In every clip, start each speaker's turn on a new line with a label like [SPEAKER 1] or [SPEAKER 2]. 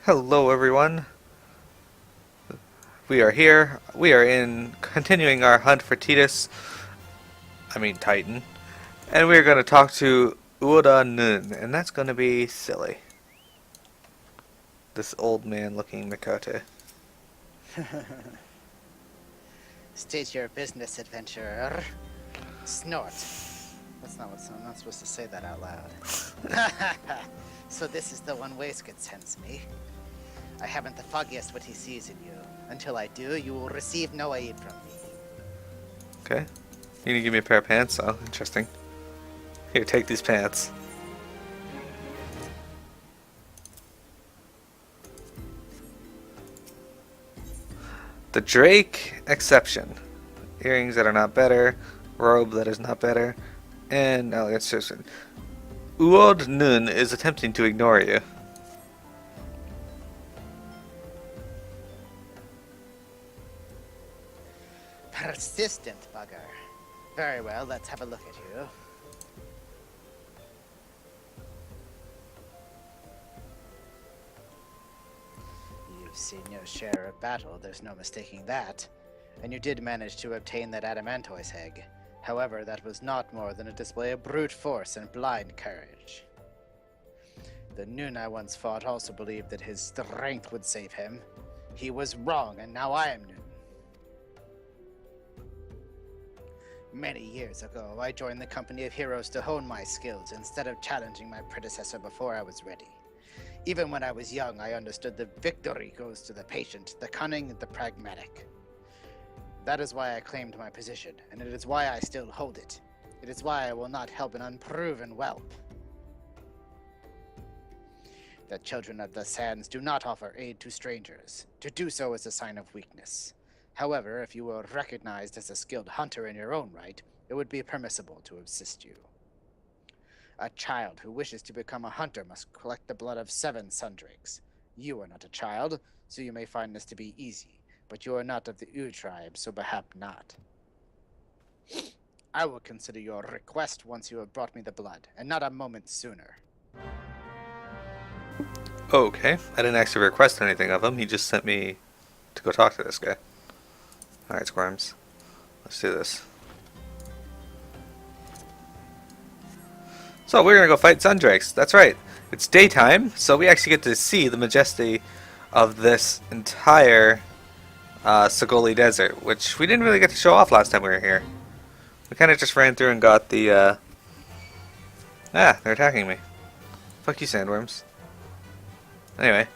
[SPEAKER 1] Hello everyone. We are here. We are continuing our hunt for Titan. And we are going to talk to Uoda Nun, and that's going to be silly. This old man looking Mikote.
[SPEAKER 2] State your business, adventurer. Snort. I'm not supposed to say that out loud. So this is the one Waistcoat sends me. I haven't the foggiest what he sees in you. Until I do, you will receive no aid from me.
[SPEAKER 1] Okay. You gonna give me a pair of pants? Oh, interesting. Here, take these pants. The Drake exception. Earrings that are not better, robe that is not better, and elegant citizen. Uod Nun is attempting to ignore you.
[SPEAKER 2] Persistent bugger. Very well, let's have a look at you. You've seen your share of battle, there's no mistaking that. And you did manage to obtain that adamantoise egg. However, that was not more than a display of brute force and blind courage. The Nun I once fought also believed that his strength would save him. He was wrong, and now I am Nun. Many years ago, I joined the company of heroes to hone my skills instead of challenging my predecessor before I was ready. Even when I was young, I understood that victory goes to the patient, the cunning, the pragmatic. That is why I claimed my position, and it is why I still hold it. It is why I will not help an unproven whelp. The children of the sands do not offer aid to strangers. To do so is a sign of weakness. However, if you were recognized as a skilled hunter in your own right, it would be permissible to assist you. A child who wishes to become a hunter must collect the blood of 7 sundrakes. You are not a child, so you may find this to be easy, but you are not of the U tribe, so perhaps not. I will consider your request once you have brought me the blood, and not a moment sooner.
[SPEAKER 1] Okay. I didn't actually request anything of him. He just sent me to go talk to this guy. Alright, Squirms. Let's do this. So we're gonna go fight Sundrakes. That's right. It's daytime, so we actually get to see the majesty of this entire Sagoli Desert, which we didn't really get to show off last time we were here. We kind of just ran through and got the, they're attacking me. Fuck you, sandworms. Anyway,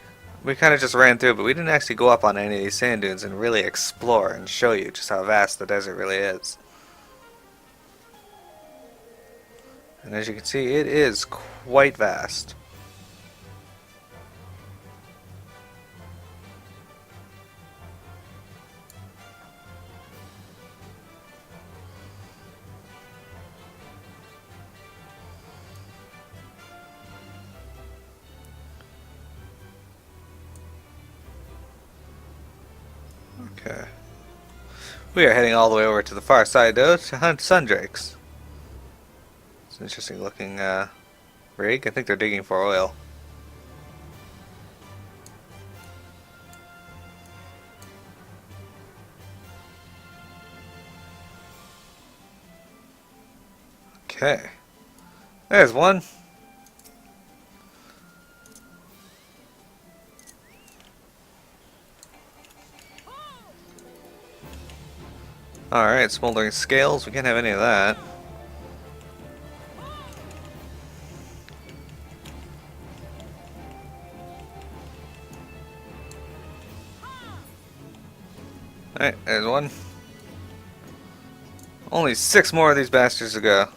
[SPEAKER 1] we kind of just ran through, but we didn't actually go up on any of these sand dunes and really explore and show you just how vast the desert really is. And as you can see, it is quite vast. Okay. We are heading all the way over to the far side, though, to hunt sundrakes. It's an interesting looking rig. I think they're digging for oil. Okay. There's one. Alright, smoldering scales. We can't have any of that. Alright, there's one. Only 6 more of these bastards to go.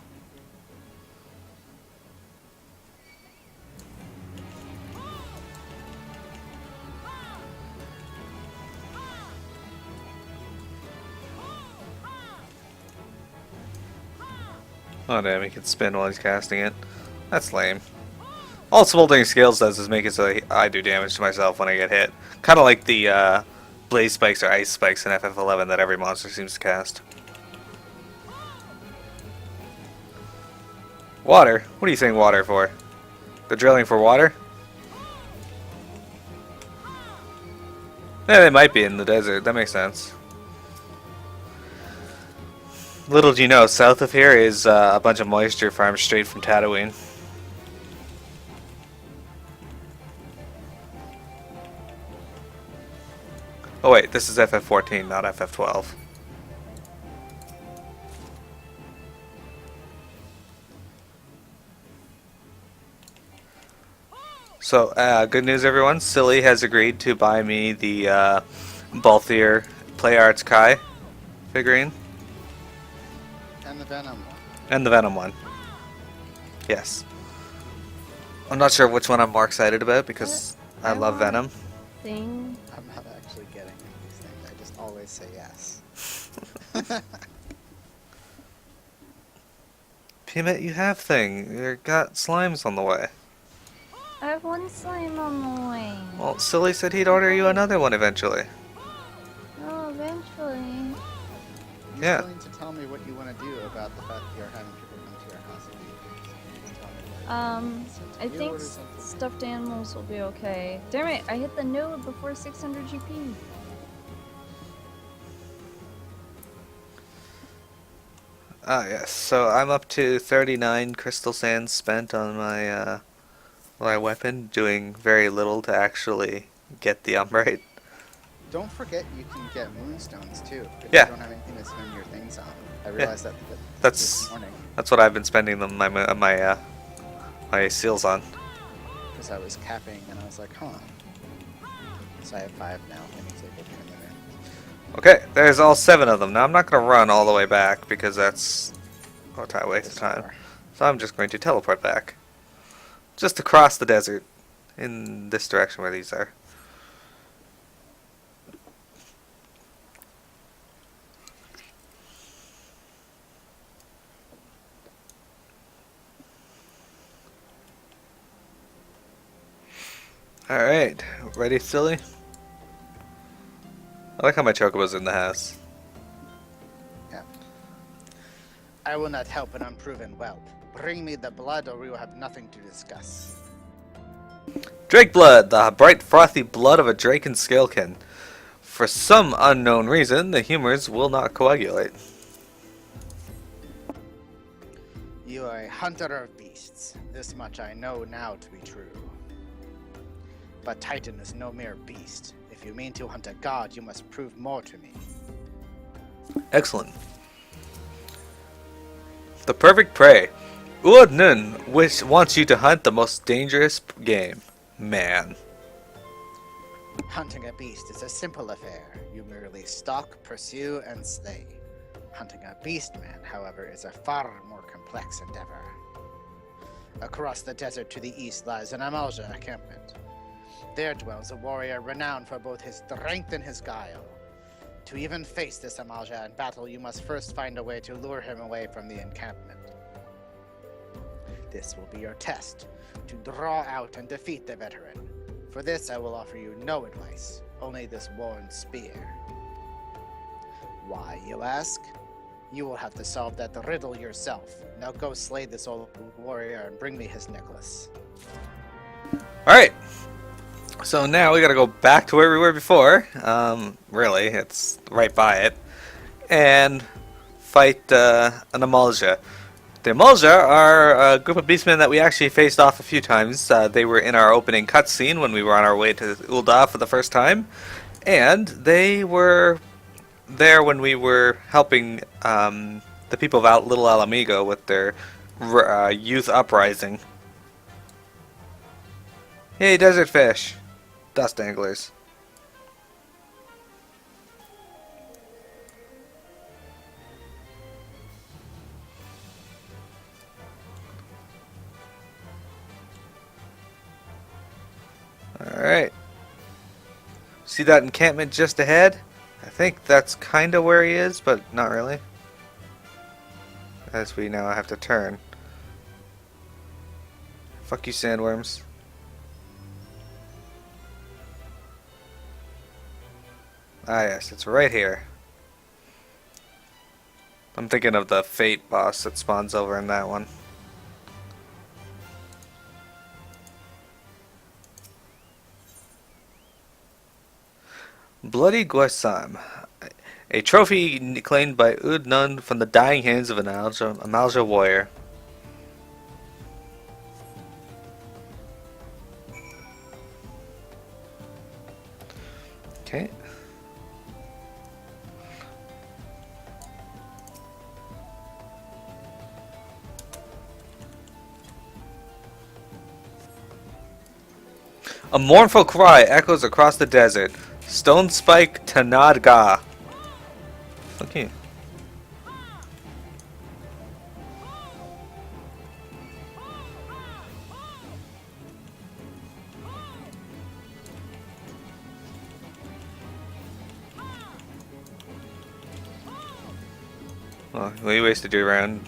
[SPEAKER 1] Oh damn, he can spin while he's casting it. That's lame. All smoldering scales does is make it so I do damage to myself when I get hit. Kind of like the blaze spikes or ice spikes in FF11 that every monster seems to cast. Water? What are you saying water for? The drilling for water? Yeah, they might be in the desert. That makes sense. Little do you know, south of here is a bunch of moisture farms straight from Tatooine. Oh wait, this is FF14, not FF12. So, good news everyone, Silly has agreed to buy me the Balthier Play Arts Kai figurine.
[SPEAKER 2] And the Venom one.
[SPEAKER 1] And the Venom one. Yes. I'm not sure which one I'm more excited about because I love
[SPEAKER 3] want
[SPEAKER 1] Venom.
[SPEAKER 3] Thing.
[SPEAKER 2] I'm not actually getting these things. I just always say yes.
[SPEAKER 1] Peanut, you have thing. You got slimes on the way.
[SPEAKER 3] I have one slime on the way.
[SPEAKER 1] Well, Silly said he'd order you another one eventually.
[SPEAKER 3] Oh, eventually.
[SPEAKER 2] You
[SPEAKER 1] Yeah.
[SPEAKER 2] still need to tell me what you want to do about the fact that you're having people come to your house and eat. Tell me what
[SPEAKER 3] I
[SPEAKER 2] you
[SPEAKER 3] think
[SPEAKER 2] order something.
[SPEAKER 3] stuffed animals will be okay. Damn it, I hit the node before 600 GP.
[SPEAKER 1] Ah, yes. So I'm up to 39 crystal sands spent on my weapon, doing very little to actually get the umbrite.
[SPEAKER 2] Don't forget you can get moonstones too if
[SPEAKER 1] Yeah.
[SPEAKER 2] you don't have anything to spend your things on. I realized that
[SPEAKER 1] That's
[SPEAKER 2] this morning
[SPEAKER 1] that's what I've been spending my seals on.
[SPEAKER 2] because I was capping and I was like, huh. So I have 5 now. I need to go turn them in.
[SPEAKER 1] Okay, there's all 7 of them. Now I'm not gonna run all the way back because that's a waste of
[SPEAKER 2] This
[SPEAKER 1] time.
[SPEAKER 2] far.
[SPEAKER 1] So I'm just going to teleport back, just across the desert, in this direction where these are. Alright, ready, Silly? I like how my chocobo's in the house.
[SPEAKER 2] Yeah. I will not help an unproven whelp. Bring me the blood or we will have nothing to discuss.
[SPEAKER 1] Drake blood, the bright frothy blood of a drake and scalekin. For some unknown reason, the humors will not coagulate.
[SPEAKER 2] You are a hunter of beasts. This much I know now to be true. But Titan is no mere beast. If you mean to hunt a god, you must prove more to me.
[SPEAKER 1] Excellent. The perfect prey. Uod Nun wants you to hunt the most dangerous game. Man.
[SPEAKER 2] Hunting a beast is a simple affair. You merely stalk, pursue, and slay. Hunting a beast man, however, is a far more complex endeavor. Across the desert to the east lies an Amalja encampment. There dwells a warrior renowned for both his strength and his guile. To even face this Amalja in battle, you must first find a way to lure him away from the encampment. This will be your test, to draw out and defeat the veteran. For this, I will offer you no advice, only this worn spear. Why, you ask? You will have to solve that riddle yourself. Now go slay this old warrior and bring me his necklace.
[SPEAKER 1] Alright. So now we gotta go back to where we were before. Really, it's right by it. And fight an Amalja. The Amalja are a group of beastmen that we actually faced off a few times. They were in our opening cutscene when we were on our way to Ul'dah for the first time. And they were there when we were helping the people of Little Alamigo with their youth uprising. Hey, desert fish. Dust anglers. Alright. See that encampment just ahead? I think that's kind of where he is, but not really. As we now have to turn. Fuck you, sandworms. Ah yes, it's right here. I'm thinking of the Fate boss that spawns over in that one. Bloody Guasam. A trophy claimed by Ud Nun from the dying hands of an Amalja warrior. Okay. A mournful cry echoes across the desert. Stone Spike Tanadga. Okay. Well, we wasted your round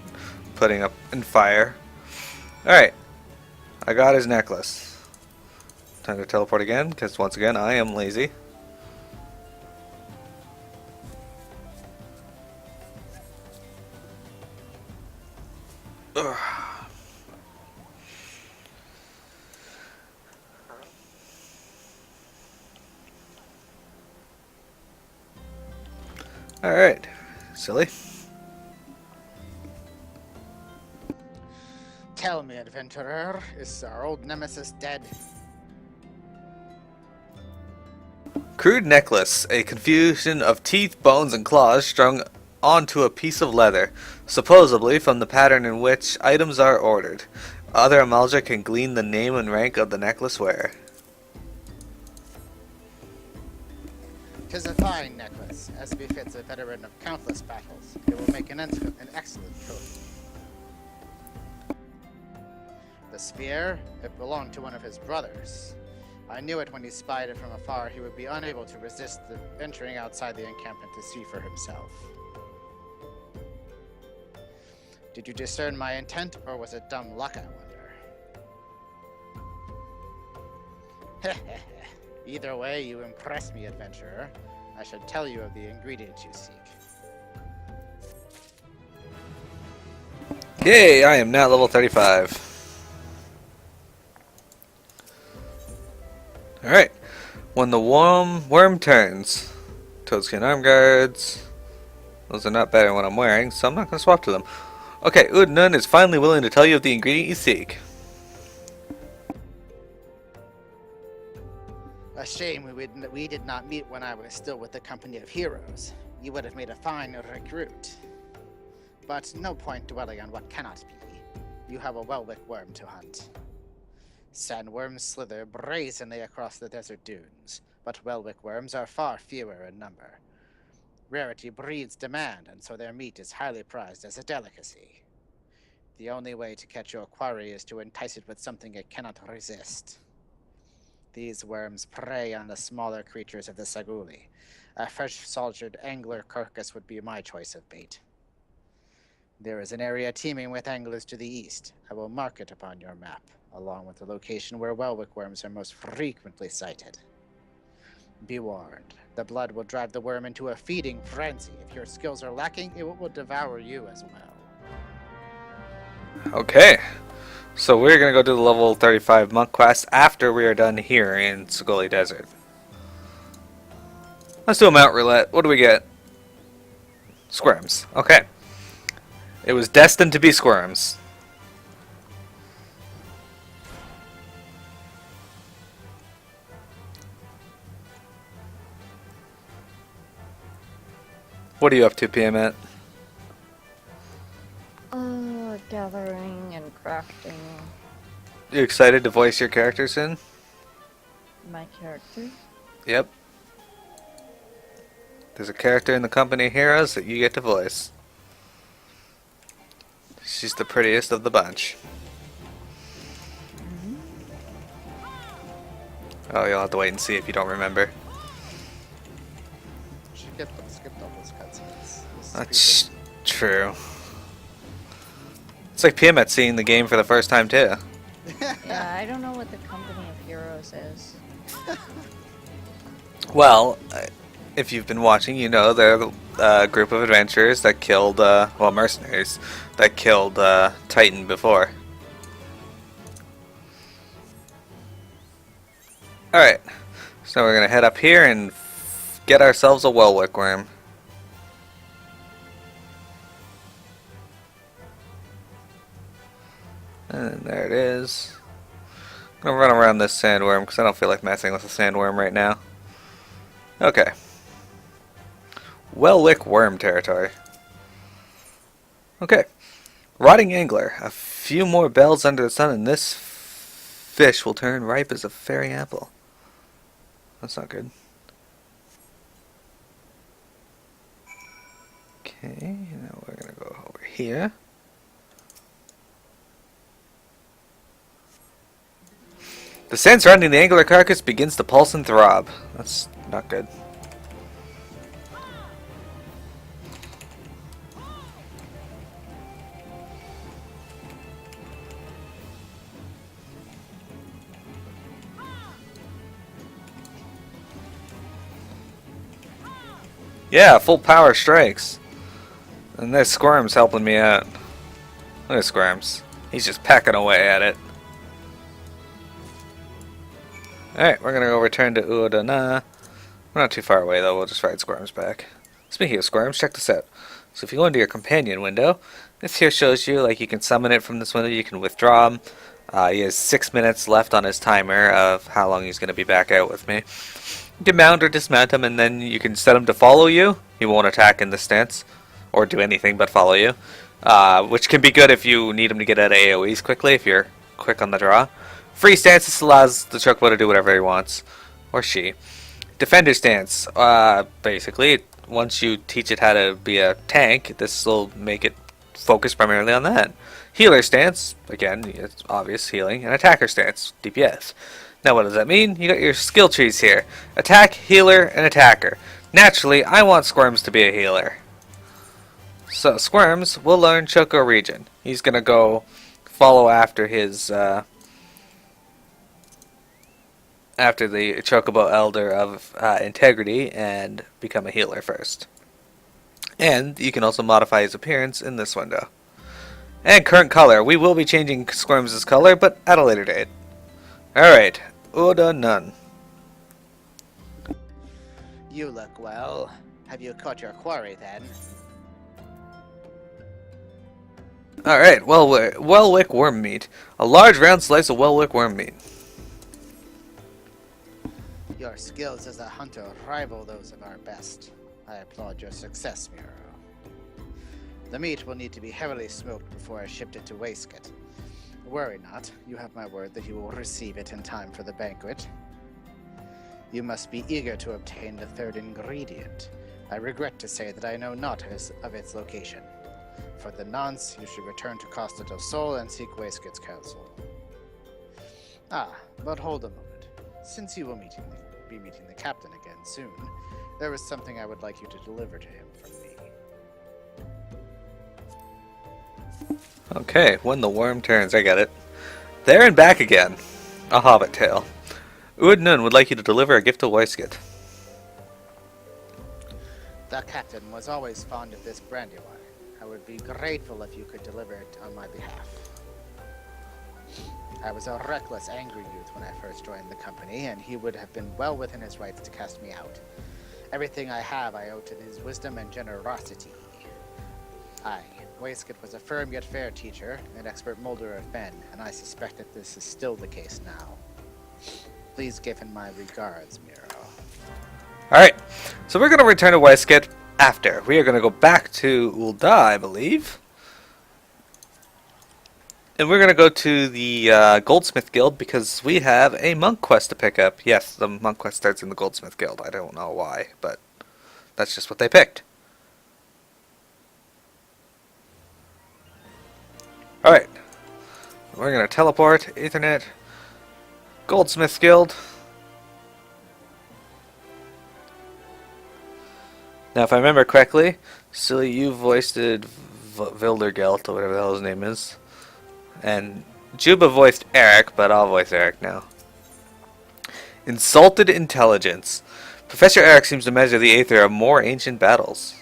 [SPEAKER 1] putting up in fire. Alright. I got his necklace. Time to teleport again, because once again I am lazy. Ugh. Alright, silly.
[SPEAKER 2] Tell me, adventurer, is our old nemesis dead?
[SPEAKER 1] Crude necklace, a confusion of teeth, bones, and claws strung onto a piece of leather, supposedly from the pattern in which items are ordered. Other Amalja can glean the name and rank of the necklace wearer.
[SPEAKER 2] 'Tis a fine necklace, as befits a veteran of countless battles. It will make an excellent trophy. The spear, it belonged to one of his brothers. I knew it when he spied it from afar. He would be unable to resist the venturing outside the encampment to see for himself. Did you discern my intent, or was it dumb luck, I wonder? Either way, you impress me, adventurer. I should tell you of the ingredients you seek.
[SPEAKER 1] Yay, I am now level 35. Alright. When the worm turns. Toadskin arm guards. Those are not better than what I'm wearing, so I'm not going to swap to them. Okay, Udnun is finally willing to tell you of the ingredient you seek.
[SPEAKER 2] A shame we did not meet when I was still with the company of heroes. You would have made a fine recruit. But no point dwelling on what cannot be. You have a Welwick worm to hunt. Sandworms slither brazenly across the desert dunes, but Welwick worms are far fewer in number. Rarity breeds demand, and so their meat is highly prized as a delicacy. The only way to catch your quarry is to entice it with something it cannot resist. These worms prey on the smaller creatures of the Saguli. A fresh-soldiered angler carcass would be my choice of bait. There is an area teeming with anglers to the east. I will mark it upon your map, along with the location where Welwick worms are most frequently sighted. Be warned, the blood will drive the worm into a feeding frenzy. If your skills are lacking, it will devour you as well.
[SPEAKER 1] Okay. So we're going to go do the level 35 monk quest after we are done here in Sagoli Desert. Let's do a mount roulette. What do we get? Squirms. Okay. It was destined to be squirms. What are you up to, Piamet?
[SPEAKER 3] Gathering and crafting
[SPEAKER 1] You excited to voice your character soon?
[SPEAKER 3] my character.
[SPEAKER 1] Yep. There's a character in the company of heroes that you get to voice. She's the prettiest of the bunch. Oh, you'll have to wait and see if you don't remember.
[SPEAKER 2] Skip all those cutscenes.
[SPEAKER 1] That's true. It's like Piamet seeing the game for the first time too.
[SPEAKER 3] Yeah, I don't know what the company of heroes is.
[SPEAKER 1] Well, if you've been watching, you know they're a group of adventurers that killed, well, mercenaries that killed Titan before. Alright, so we're gonna head up here and get ourselves a Wellwick worm. And there it is. I'm gonna run around this sandworm because I don't feel like messing with a sandworm right now. Okay. Wellwick worm territory. Okay. Rotting angler. A few more bells under the sun and this fish will turn ripe as a fairy apple. That's not good. Okay, now we're gonna go over here. The sand surrounding the angular carcass begins to pulse and throb. That's not good. Yeah, full power strikes. And there's Squirms helping me out. Look at Squirms. He's just pecking away at it. Alright, we're gonna go return to Uodana. We're not too far away though, we'll just ride Squirms back. Speaking of Squirms, check this out. So if you go into your companion window, this here shows you, like, you can summon it from this window, you can withdraw him. He has 6 minutes left on his timer of how long he's gonna be back out with me. You can mount or dismount him, and then you can set him to follow you. He won't attack in this stance, or do anything but follow you. Which can be good if you need him to get out of AoEs quickly, if you're quick on the draw. Free stance, this allows the Chocobo to do whatever he wants. Or she. Defender stance. Basically, once you teach it how to be a tank, this will make it focus primarily on that. Healer stance, again, it's obvious, healing. And attacker stance, DPS. Now what does that mean? You got your skill trees here. Attack, healer, and attacker. Naturally, I want Squirms to be a healer. So, Squirms will learn Choco Region. He's gonna go follow after his, after the Chocobo Elder of Integrity and become a healer first. And you can also modify his appearance in this window. And current color. We will be changing Squirms' color, but at a later date. Alright, Oda Nun.
[SPEAKER 2] You look well. Have you caught your quarry then?
[SPEAKER 1] Alright, Wellwick worm meat. A large round slice of Wellwick worm meat.
[SPEAKER 2] Your skills as a hunter rival those of our best. I applaud your success, Miro. The meat will need to be heavily smoked before I shipped it to Waistcoat. Worry not, you have my word that you will receive it in time for the banquet. You must be eager to obtain the third ingredient. I regret to say that I know not of its location. For the nonce, you should return to Costa del Sol and seek Waistcoat's counsel. But hold a moment. Since you will be meeting the captain again soon, there is something I would like you to deliver to him from me.
[SPEAKER 1] Okay, when the worm turns, I get it. There and back again. A hobbit tale. Uod Nun would like you to deliver a gift to Waistcoat.
[SPEAKER 2] The captain was always fond of this brandy wine. I would be grateful if you could deliver it on my behalf. I was a reckless, angry youth when I first joined the company, and he would have been well within his rights to cast me out. Everything I have I owe to his wisdom and generosity. Waistcoat was a firm yet fair teacher, an expert molder of men, and I suspect that this is still the case now. Please give him my regards, Miro.
[SPEAKER 1] Alright, so we're going to return to Waistcoat after. We are going to go back to Ul'dah, I believe. And we're going to go to the Goldsmith Guild because we have a monk quest to pick up. Yes, the monk quest starts in the Goldsmith Guild. I don't know why, but that's just what they picked. Alright, we're going to teleport, Ethernet, Goldsmith Guild. Now, if I remember correctly, Silly, you voiced Vildergelt, or whatever the hell his name is. And Juba voiced Eric, but I'll voice Eric now. Insulted intelligence. Professor Eric seems to measure the aether of more ancient battles.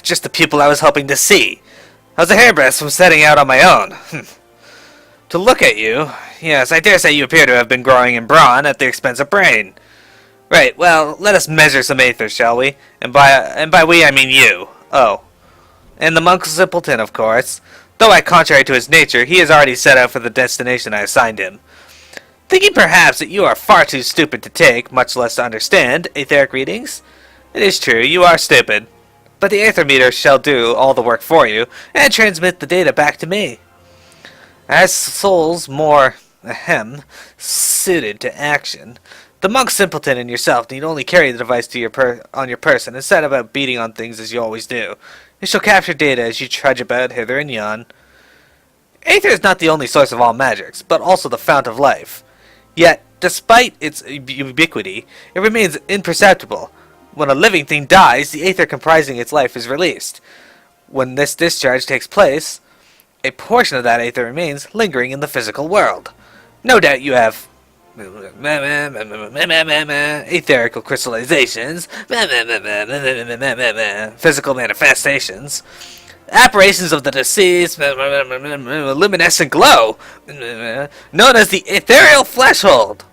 [SPEAKER 1] Just the people I was hoping to see. I was a hairbreadth from setting out on my own. To look at you, yes, I dare say you appear to have been growing in brawn at the expense of brain. Right, well, let us measure some aether, shall we? And by we, I mean you. Oh. And the monk simpleton, of course. Though contrary to his nature, he has already set out for the destination I assigned him. Thinking perhaps that you are far too stupid to take, much less to understand, etheric readings? It is true, you are stupid. But the aether meter shall do all the work for you, and transmit the data back to me. As souls more, suited to action, the monk simpleton and yourself need only carry the device to on your person and set about beating on things as you always do. It shall capture data as you trudge about hither and yon. Aether is not the only source of all magics, but also the fount of life. Yet, despite its ubiquity, it remains imperceptible. When a living thing dies, the aether comprising its life is released. When this discharge takes place, a portion of that aether remains lingering in the physical world. No doubt you have etherical crystallizations, physical manifestations, apparitions of the deceased, luminescent glow, known as the ethereal fleshhold.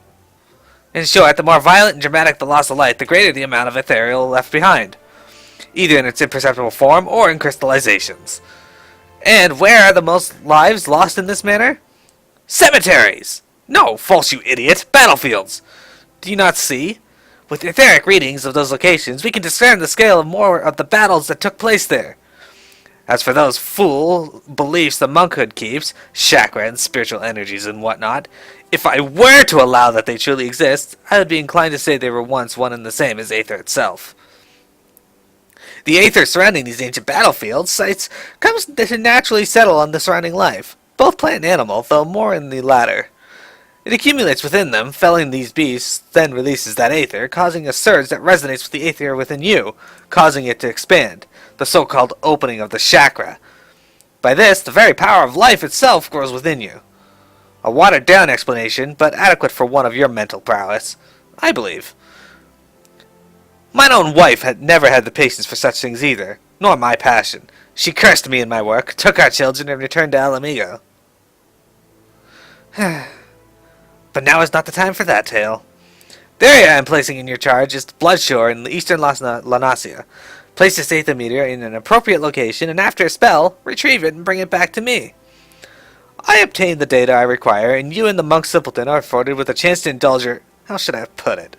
[SPEAKER 1] In short, the more violent and dramatic the loss of light, the greater the amount of ethereal left behind, either in its imperceptible form or in crystallizations. And where are the most lives lost in this manner? Cemeteries! No, false you idiot! Battlefields! Do you not see? With etheric readings of those locations, we can discern the scale of more of the battles that took place there. As for those fool beliefs the monkhood keeps, chakra and spiritual energies and whatnot, if I were to allow that they truly exist, I would be inclined to say they were once one and the same as aether itself. The aether surrounding these ancient battlefield sites comes to naturally settle on the surrounding life, both plant and animal, though more in the latter. It accumulates within them, felling these beasts, then releases that aether, causing a surge that resonates with the aether within you, causing it to expand, the so-called opening of the chakra. By this, the very power of life itself grows within you. A watered-down explanation, but adequate for one of your mental prowess, I believe. Mine own wife had never had the patience for such things either, nor my passion. She cursed me in my work, took our children, and returned to Alamigo. But now is not the time for that tale. The area I am placing in your charge is Bloodshore in eastern Lanasia. Place this aether meter in an appropriate location, and after a spell, retrieve it and bring it back to me. I obtained the data I require, and you and the monk simpleton are afforded with a chance to indulge your, how should I put it,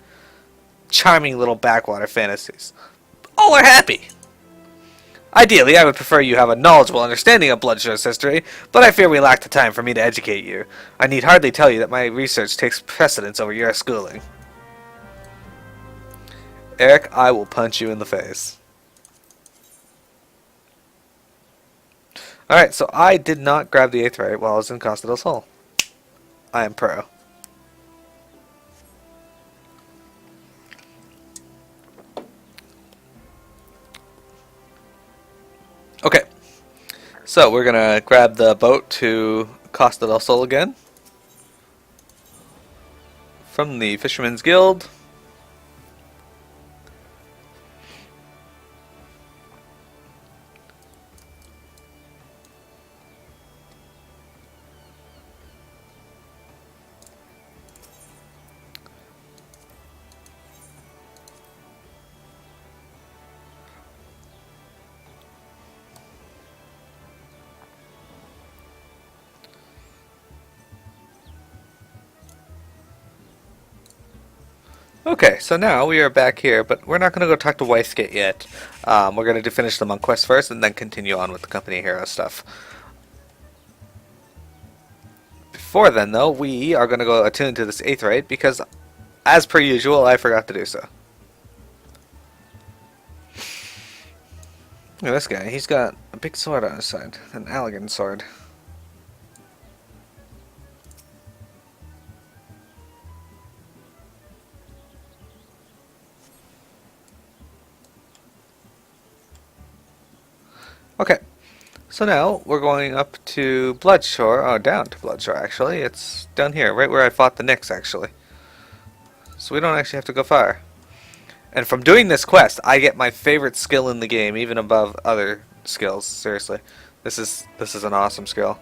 [SPEAKER 1] charming little backwater fantasies. All are happy. Ideally, I would prefer you have a knowledgeable understanding of Bloodshore's history, but I fear we lack the time for me to educate you. I need hardly tell you that my research takes precedence over your schooling. Eric, I will punch you in the face. Alright, so I did not grab the aetherite while I was in Costa del Sol. I am pro. Okay, so we're gonna grab the boat to Costa del Sol again from the Fisherman's Guild. Okay, so now we are back here, but we're not going to go talk to Weisgate yet. We're going to finish the monk quest first, and then continue on with the company hero stuff. Before then, though, we are going to go attune to this aetherite, because, as per usual, I forgot to do so. Look at this guy. He's got a big sword on his side, an Allegan sword. Okay, so now we're going up to Bloodshore. Oh, down to Bloodshore, actually. It's down here, right where I fought the Nyx, actually. So we don't actually have to go far. And from doing this quest, I get my favorite skill in the game, even above other skills. Seriously, this is an awesome skill.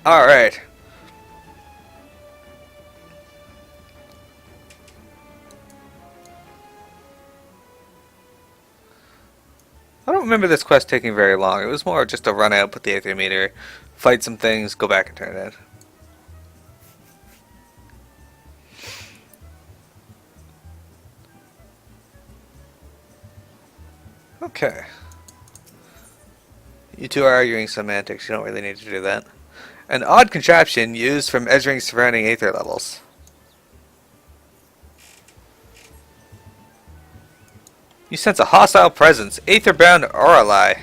[SPEAKER 1] Alright. I don't remember this quest taking very long. It was more just a run out, put the aether meter, fight some things, go back and turn it in. Okay. You two are arguing semantics. You don't really need to do that. An odd contraption used from measuring surrounding aether levels. You sense a hostile presence. Aether-bound Orali.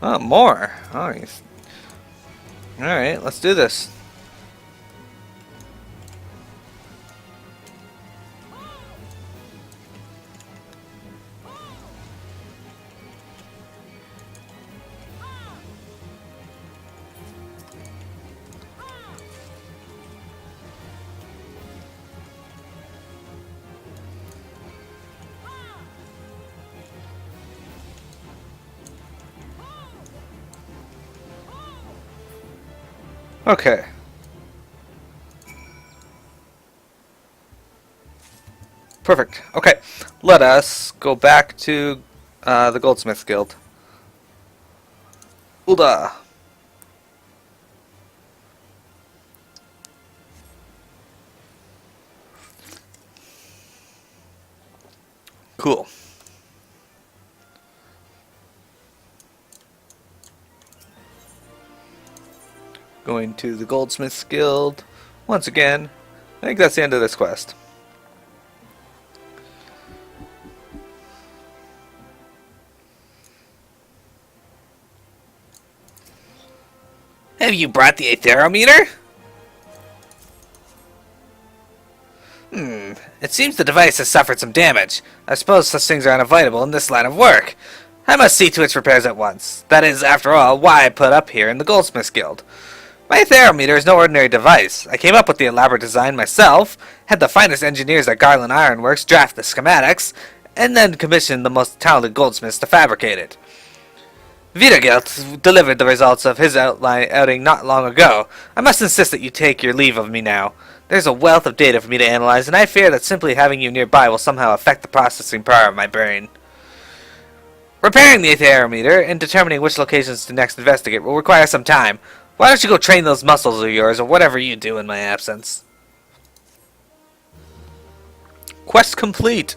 [SPEAKER 1] Oh, more. Oh, alright, let's do this. Okay. Perfect. Okay. Let us go back to the Goldsmith Guild. Ulda. Cool. Going to the Goldsmith's Guild once again. I think that's the end of this quest. Have you brought the aetherometer? It seems the device has suffered some damage. I suppose such things are unavoidable in this line of work. I must see to its repairs at once. That is, after all, why I put up here in the Goldsmiths Guild. My aetherometer is no ordinary device. I came up with the elaborate design myself, had the finest engineers at Garland Ironworks draft the schematics, and then commissioned the most talented goldsmiths to fabricate it. Vidagelt delivered the results of his outing not long ago. I must insist that you take your leave of me now. There's a wealth of data for me to analyze, and I fear that simply having you nearby will somehow affect the processing power of my brain. Repairing the aetherometer and determining which locations to next investigate will require some time. Why don't you go train those muscles of yours, or whatever you do in my absence? Quest complete.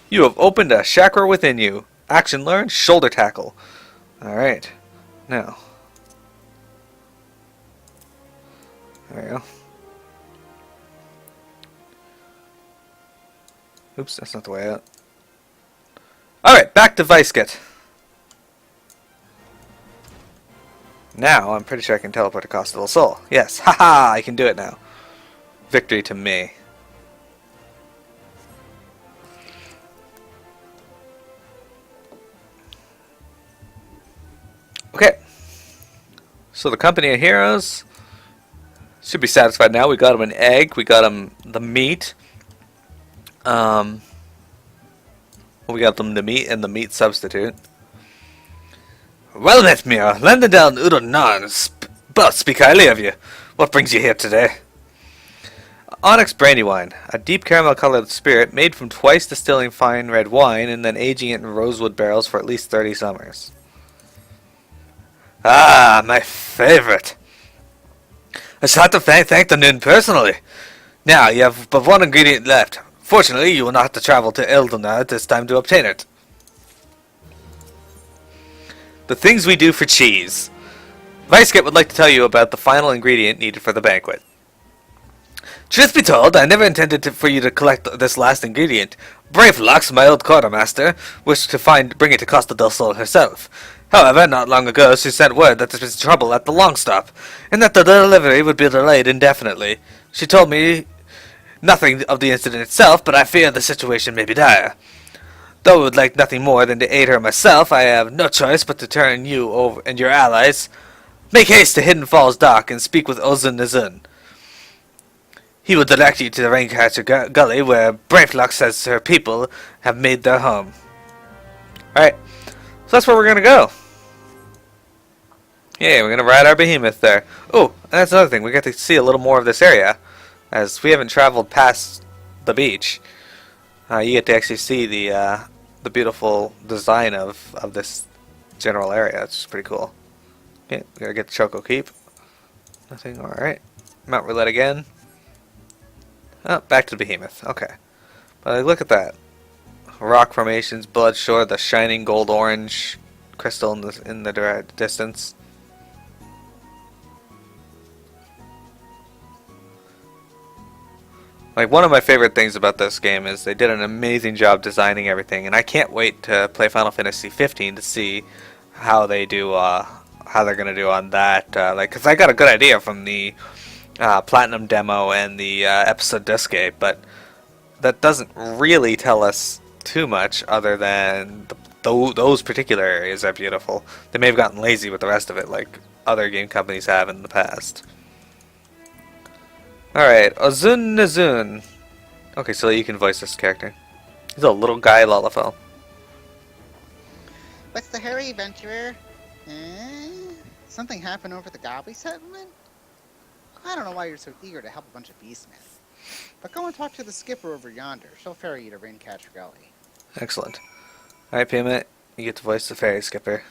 [SPEAKER 1] You have opened a chakra within you. Action learned, shoulder tackle. Alright. Now. There we go. Oops, that's not the way out. Alright, back to Vicekit. Now, I'm pretty sure I can teleport across the soul. Yes, haha, I can do it now. Victory to me. Okay. So the company of heroes should be satisfied now. We got them an egg. We got them the meat. We got them the meat and the meat substitute. Well met, Mira. Landendel and Udonan both speak highly of you. What brings you here today? Onyx Brandywine, a deep caramel-colored spirit made from twice distilling fine red wine and then aging it in rosewood barrels for at least 30 summers. Ah, my favorite. I shall have to thank the Nun personally. Now, you have but one ingredient left. Fortunately, you will not have to travel to Eldona at this time to obtain it. The things we do for cheese. Vicekit would like to tell you about the final ingredient needed for the banquet. Truth be told, I never intended for you to collect this last ingredient. Brave Lux, my old quartermaster, wished to bring it to Costa del Sol herself. However, not long ago she sent word that there was trouble at the long stop, and that the delivery would be delayed indefinitely. She told me nothing of the incident itself, but I fear the situation may be dire. Though I would like nothing more than to aid her myself, I have no choice but to turn you over and your allies. Make haste to Hidden Falls Dock and speak with Ozun Nazun. He will direct you to the Raincatcher Gully, where Bravelock says her people have made their home. Alright, so that's where we're gonna go. Yeah, we're gonna ride our behemoth there. Oh, and that's another thing, we get to see a little more of this area, as we haven't traveled past the beach. You get to actually see the beautiful design of this general area. It's pretty cool. Okay, we gotta get the Choco Keep. Nothing, alright. Mount Roulette again. Oh, back to the behemoth. Okay. But look at that. Rock formations, blood shore, the shining gold orange crystal in the distance. Like, one of my favorite things about this game is they did an amazing job designing everything, and I can't wait to play Final Fantasy 15 to see how they do, how they're gonna do on that. Like, 'cause I got a good idea from the Platinum demo and the episode Discade, but that doesn't really tell us too much other than those particular areas are beautiful. They may have gotten lazy with the rest of it, like other game companies have in the past. Alright, Ozun Nazun. Okay, so you can voice this character. He's a little guy Lullafell.
[SPEAKER 2] What's the hurry, adventurer? Something happened over the Goblin settlement? I don't know why you're so eager to help a bunch of beastmen. But go and talk to the skipper over yonder. She'll ferry you to Raincatcher Gully.
[SPEAKER 1] Excellent. Alright, Payment, you get to voice the ferry skipper.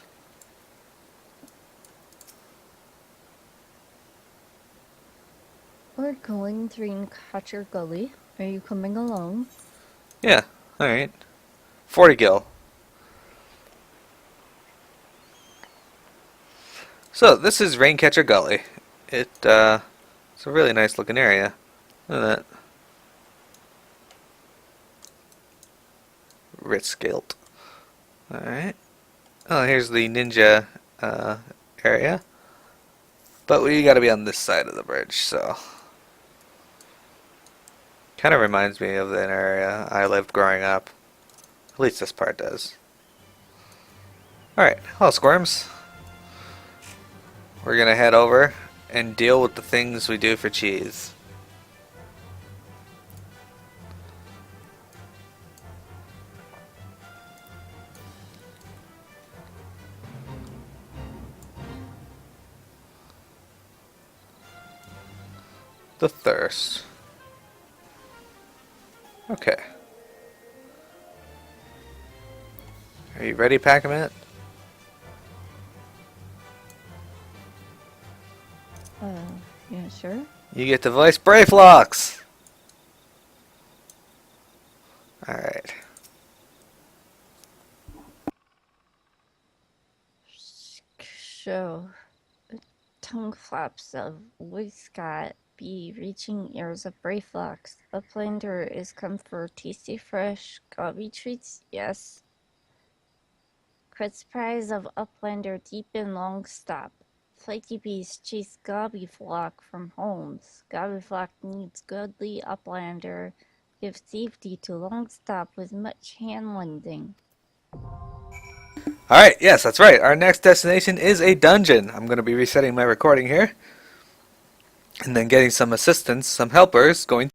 [SPEAKER 3] We're going to Raincatcher Gully. Are you coming along?
[SPEAKER 1] Yeah, alright. 40 gil. So, this is Raincatcher Gully. It's a really nice looking area. Look at that. Ritzgilt. Alright. Oh, here's the ninja area. But we gotta be on this side of the bridge, so. Kind of reminds me of an area I lived growing up. At least this part does. Alright, hello Squirms. We're gonna head over and deal with the things we do for cheese. The thirst. Okay. Are you ready, Pac-Man?
[SPEAKER 3] Yeah, sure.
[SPEAKER 1] You get to voice Brayflux! Alright.
[SPEAKER 3] Show. Tongue flaps of Whiskot be reaching ears of Brayflux. Uplander is come for tasty fresh gobby treats, yes. Quet's prize of Uplander deep in long stop. Flighty beasts chase gobby flock from homes. Gobby flock needs goodly Uplander. Give safety to long stop with much handling.
[SPEAKER 1] Alright, yes, that's right. Our next destination is a dungeon. I'm going to be resetting my recording here. And then getting some assistance, some helpers, going